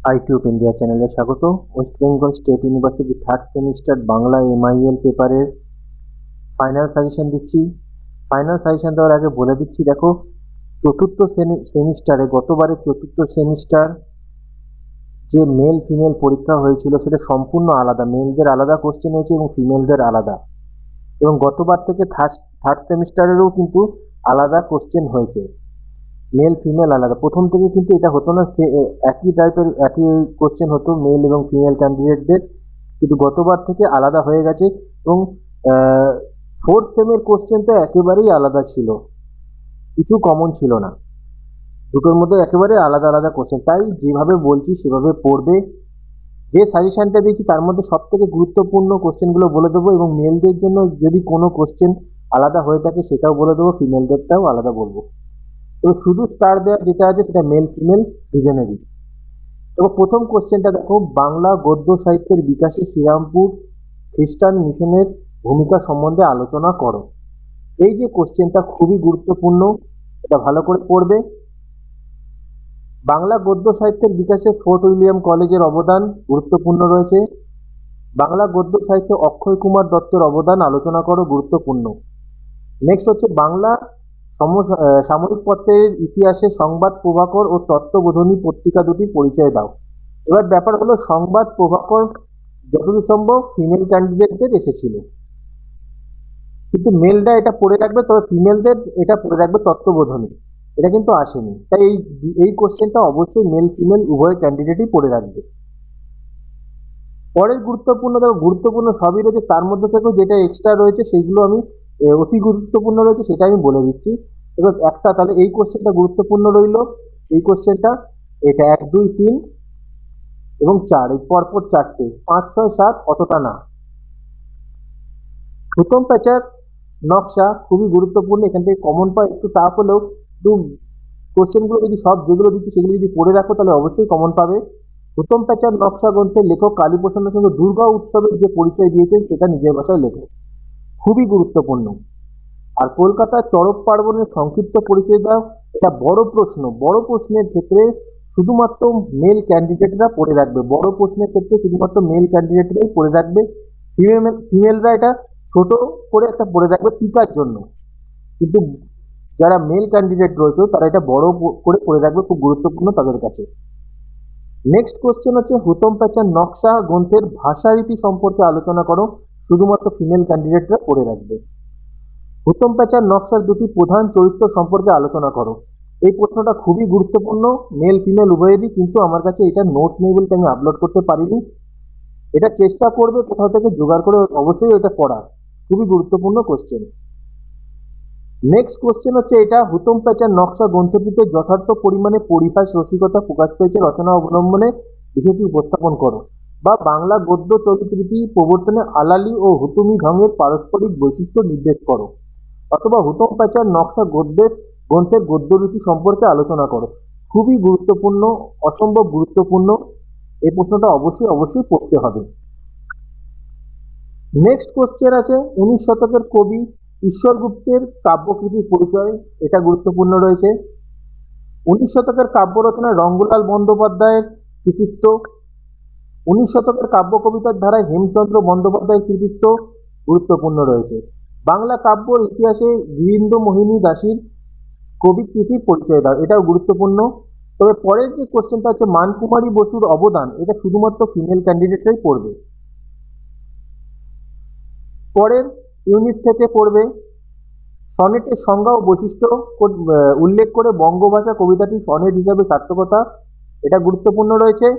আইটিউব India চ্যানেলে স্বাগত। West Bengal state university third semester Bangla MIL পেপারের ফাইনাল সাজেশন দিচ্ছি। ফাইনাল সাজেশন দেওয়ার আগে বলে দিচ্ছি, দেখো চতুর্থ সেমিস্টারে, গতবারের চতুর্থ সেমিস্টার যে মেল ফিমেল পরীক্ষা হয়েছিল সেটা সম্পূর্ণ আলাদা। মেলদের আলাদা কোশ্চেন হয়েছে এবং ফিমেলদের আলাদা, এবং গতবার থেকে থার্ড সেমিস্টারেরও কিন্তু আলাদা কোশ্চেন হয়েছে, মেল ফিমেল আলাদা। প্রথম থেকে কিন্তু এটা হতো না, একই টাইপের একই কোশ্চেন হতো মেল এবং ফিমেল ক্যান্ডিডেটদের, কিন্তু গতবার থেকে আলাদা হয়ে গেছে। এবং ফোর্থ সেমের কোশ্চেন তো একেবারেই আলাদা ছিল, কিছু কমন ছিল না, দুটোর মধ্যে একেবারে আলাদা আলাদা কোশ্চেন। তাই যেভাবে বলছি সেভাবে পড়বে। যে সাজেশনটা দিয়েছি তার মধ্যে সব থেকে গুরুত্বপূর্ণ কোশ্চেনগুলো বলে দেবো, এবং মেলদের জন্য যদি কোনো কোশ্চেন আলাদা হয়ে থাকে সেটাও বলে দেবো, ফিমেলদেরটাও আলাদা বলবো। তো শুধু স্টার দেওয়া যেটা আছে সেটা মেল ফিমেল দুজনেরই। এবার প্রথম কোশ্চেনটা দেখো, বাংলা গদ্য সাহিত্যের বিকাশে শ্রীরামপুর খ্রিস্টান মিশনের ভূমিকা সম্বন্ধে আলোচনা করো। এই যে কোশ্চেনটা খুবই গুরুত্বপূর্ণ, এটা ভালো করে পড়বে। বাংলা গদ্য সাহিত্যের বিকাশে ফোর্ট উইলিয়াম কলেজের অবদান গুরুত্বপূর্ণ রয়েছে। বাংলা গদ্য সাহিত্যে অক্ষয় কুমার দত্তের অবদান আলোচনা করো, গুরুত্বপূর্ণ। নেক্সট হচ্ছে বাংলা সামরিক পত্রের ইতিহাসে সংবাদ প্রভাকর ও তত্ত্ববোধনী পত্রিকা দুটির পরিচয় দাও। এবার ব্যাপার হলো, সংবাদ প্রভাকর যতদূর সম্ভব ফিমেল ক্যান্ডিডেটদের এসেছিল, কিন্তু মেলরা এটা পড়ে রাখবে, তবে ফিমেলদের এটা পড়ে রাখবে তত্ত্ববোধনী, এটা কিন্তু আসেনি। তাই এই কোশ্চেনটা অবশ্যই মেল ফিমেল উভয় ক্যান্ডিডেটই পড়ে রাখবে। পরের গুরুত্বপূর্ণ, দেখো গুরুত্বপূর্ণ সবই রয়েছে, তার মধ্যে থেকেও যেটা এক্সট্রা রয়েছে সেইগুলো আমি অতি গুরুত্বপূর্ণ রয়েছে সেটা আমি বলে দিচ্ছি। এবার একটা, তাহলে এই কোশ্চেনটা গুরুত্বপূর্ণ রইল। এই কোশ্চেনটা এটা 1, 2, 3 এবং 4, এই পরপর চারটে, 5, 6, 7 অতটা না। প্রথম প্যাচার নকশা খুবই গুরুত্বপূর্ণ, এখান থেকে কমন পায়, একটু টাফ হলেও একটু কোশ্চেনগুলো যদি সব যেগুলো দিচ্ছি সেগুলো যদি পড়ে রাখো তাহলে অবশ্যই কমন পাবে। প্রথম প্যাচার নকশা গ্রন্থের লেখক কালীপ্রসন্নের সঙ্গে দুর্গা উৎসবের যে পরিচয় দিয়েছেন সেটা নিজের ভাষায় লেখো, খুবই গুরুত্বপূর্ণ। আর কলকাতার চড়ক পার্বণের সংক্ষিপ্ত পরিচয় দাও, এটা বড় প্রশ্ন। বড় প্রশ্নের ক্ষেত্রে শুধুমাত্র মেল ক্যান্ডিডেটরা পড়ে রাখবে, বড় প্রশ্নের ক্ষেত্রে শুধুমাত্র মেল ক্যান্ডিডেটরাই পড়ে রাখবে। ফিমেলরা এটা ছোট করে একটা পড়ে রাখবে টিকার জন্য, কিন্তু যারা মেল ক্যান্ডিডেট রয়েছে তারা এটা বড় করে পড়ে রাখবে, খুব গুরুত্বপূর্ণ তাদের কাছে। নেক্সট কোশ্চেন হচ্ছে, হুতম প্যাচার নকশা গ্রন্থের ভাষারীতি সম্পর্কে আলোচনা করো, শুধুমাত্র ফিমেল ক্যান্ডিডেটরা পড়ে রাখবে। হুতম প্যাচার নকশার দুটি প্রধান চরিত্র সম্পর্কে আলোচনা করো। এই প্রশ্নটা খুবই গুরুত্বপূর্ণ, মেল ফিমেল উভয়েরই, কিন্তু আমার কাছে এটা নোটস নেই বলতে আমি আপলোড করতে পারিনি। এটা চেষ্টা করবে কোথাও থেকে জোগাড় করে অবশ্যই এটা পড়ার, খুবই গুরুত্বপূর্ণ কোশ্চেন। নেক্সট কোশ্চেন হচ্ছে, এটা হুতম প্যাচার নকশা গ্রন্থটিতে যথার্থ পরিমাণে পরিহাস রসিকতা প্রকাশ পেয়েছে, রচনা অবলম্বনে বিষয়টি উপস্থাপন করো। বা বাংলা গদ্য চরিত্রীতি প্রবর্তনে আলালি ও হুতুমি ঢঙের পারস্পরিক বৈশিষ্ট্য নির্দেশ করো। অথবা হুতম প্যাচার নকশা গ্রন্থের গদ্যরীতি সম্পর্কে আলোচনা করো। খুবই গুরুত্বপূর্ণ, অসম্ভব গুরুত্বপূর্ণ, এই প্রশ্নটা অবশ্যই অবশ্যই পড়তে হবে। নেক্সট কোশ্চেন আছে, 19 শতকের কবি ঈশ্বর গুপ্তের কাব্যকৃতির পরিচয়, এটা গুরুত্বপূর্ণ রয়েছে। 19 শতকের কাব্য রচনায় রঙ্গলাল বন্দ্যোপাধ্যায়ের কৃতিত্ব। 19 শতকের কাব্য কবিতার ধারায় হেমচন্দ্র বন্দ্যোপাধ্যায়ের কৃতিত্ব গুরুত্বপূর্ণ রয়েছে। বাংলা কাব্যর ইতিহাসে গিরীন্দ্র মোহিনী দাসীর কবিকৃতির পরিচয় দাও, এটাও গুরুত্বপূর্ণ। তবে পরের যে কোশ্চেনটা হচ্ছে, মানকুমারী বসুর অবদান, এটা শুধুমাত্র ফিমেল ক্যান্ডিডেটরাই পড়বে। পরের ইউনিট থেকে পড়বে, সনেটের সংজ্ঞা ও বৈশিষ্ট্য উল্লেখ করে বঙ্গভাষা কবিতাটি সনেট হিসাবে সার্থকতা, এটা গুরুত্বপূর্ণ রয়েছে।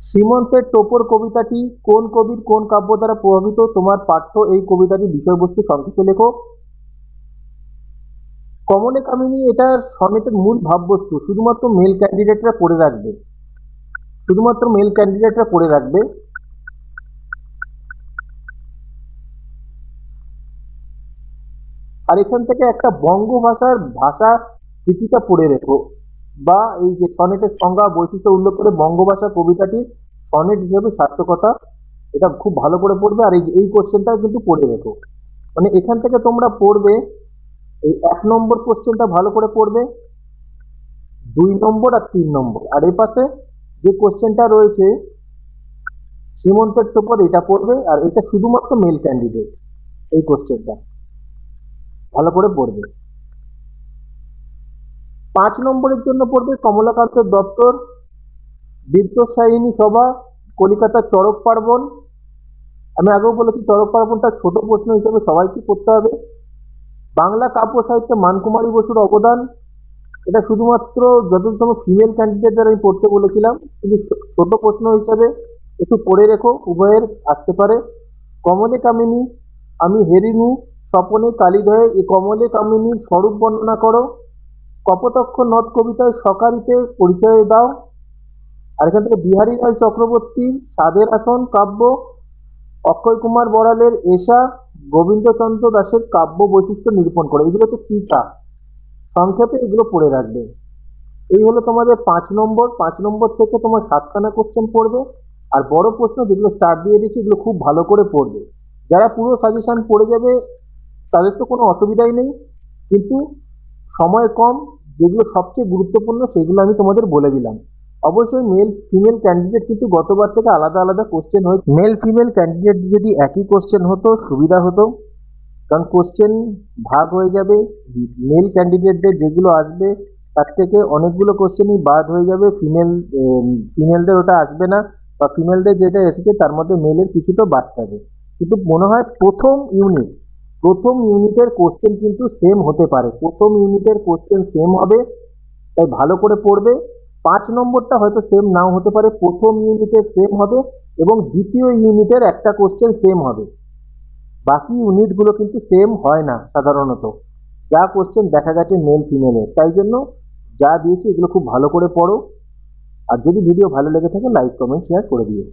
শ্রীমন্তের টোপর কবিতাটি কোন কবির কোন কাব্য দ্বারা প্রভাবিত, তোমার পাঠ্য এই কবিতাটির বিষয়বস্তু সংক্ষেপে লেখো। কমনে কামিনী, এটা সনেটের মূল ভাববস্তু, শুধুমাত্র মেল ক্যান্ডিডেটরা পড়ে রাখবে, শুধুমাত্র মেল ক্যান্ডিডেটরা পড়ে রাখবে। আর এখান থেকে একটা বঙ্গভাষার ভাষা কৃতিটা পড়ে রেখো, বা এই যে সনেটের সংজ্ঞা বৈশিষ্ট্য উল্লেখ করে বঙ্গভাষা কবিতাটির সনেট হিসেবে সার্থকতা, এটা খুব ভালো করে পড়বে। আর এই কোশ্চেনটা কিন্তু পড়ে রেখো, মানে এখান থেকে তোমরা পড়বে এই 1 নম্বর কোশ্চেনটা ভালো করে পড়বে, 2 নম্বর আর 3 নম্বর। আর এই পাশে যে কোশ্চেনটা রয়েছে সীমন্তের টোপর, এটা পড়বে। আর এটা শুধুমাত্র মেল ক্যান্ডিডেট, এই কোশ্চেনটা ভালো করে পড়বে। 5 নম্বরের জন্য পড়বে কমলাকান্তের দপ্তর, বিদ্যোৎসাহিনী সভা, কলিকাতা চড়ক পার্বণ। আমি আগেও বলেছি চড়ক পার্বণটা ছোট প্রশ্ন হিসেবে সবাইকে পড়তে হবে। বাংলা কাব্য সাহিত্যে মানকুমারী বসুর অবদান, এটা শুধুমাত্র যতদূর সময় ফিমেল ক্যান্ডিডেটদের আমি পড়তে বলেছিলাম, কিন্তু ছোট প্রশ্ন হিসাবে একটু পড়ে রেখো, উভয়ের আসতে পারে। কমলে কামিনী, আমি হেরিনু স্বপনে কালিদয়ে, এই কমলে কামিনীর স্বরূপ বর্ণনা করো। কপোতক্ষ নদ কবিতায় সকারিতে পরিচয় দাও। আর এখান থেকে বিহারী রায় চক্রবর্তীর সাধের আসন কাব্য, অক্ষয় কুমার বড়ালের এশা, গোবিন্দচন্দ্র দাসের কাব্য বৈশিষ্ট্য নিরূপণ করে। এগুলো হচ্ছে টিকা, সংক্ষেপে এগুলো পড়ে রাখবে। এই হলো তোমাদের 5 নম্বর। 5 নম্বর থেকে তোমার 7খানা কোশ্চেন পড়বে। আর বড় প্রশ্ন যেগুলো স্টার্ট দিয়ে দিয়েছি এগুলো খুব ভালো করে পড়বে। যারা পুরো সাজেশন পড়ে যাবে তাদের তো কোনো অসুবিধাই নেই, কিন্তু সময় কম, যেগুলো সবচেয়ে গুরুত্বপূর্ণ সেগুলো আমি তোমাদের বলে দিলাম। অবশ্যই মেল ফিমেল ক্যান্ডিডেট কিন্তু গতবার থেকে আলাদা আলাদা কোশ্চেন হয়। মেল ফিমেল ক্যান্ডিডেট যদি একই কোশ্চেন হতো সুবিধা হতো, কারণ কোশ্চেন ভাগ হয়ে যাবে। মেল ক্যান্ডিডেটদের যেগুলো আসবে তার থেকে অনেকগুলো কোশ্চেনই বাদ হয়ে যাবে, ফিমেলদের ওটা আসবে না, বা ফিমেলদের যেটা এসেছে তার মধ্যে মেলের কিছুটা বাদ থাকবে। কিন্তু মনে হয় প্রথম ইউনিটের কোশ্চেন কিন্তু সেম হতে পারে, প্রথম ইউনিটের কোশ্চেন সেম হবে, তাই ভালো করে পড়বে। 5 নম্বরটা হয়তো সেম নাও হতে পারে, প্রথম ইউনিটের সেম হবে এবং দ্বিতীয় ইউনিটের একটা কোশ্চেন সেম হবে। বাকি ইউনিটগুলো কিন্তু সেম হয় না সাধারণত, যা কোশ্চেন দেখা গেছে মেল ফিমেলের। তাই জন্য যা দিয়েছি এগুলো খুব ভালো করে পড়ো। আর যদি ভিডিও ভালো লেগে থাকে লাইক কমেন্ট শেয়ার করে দিও।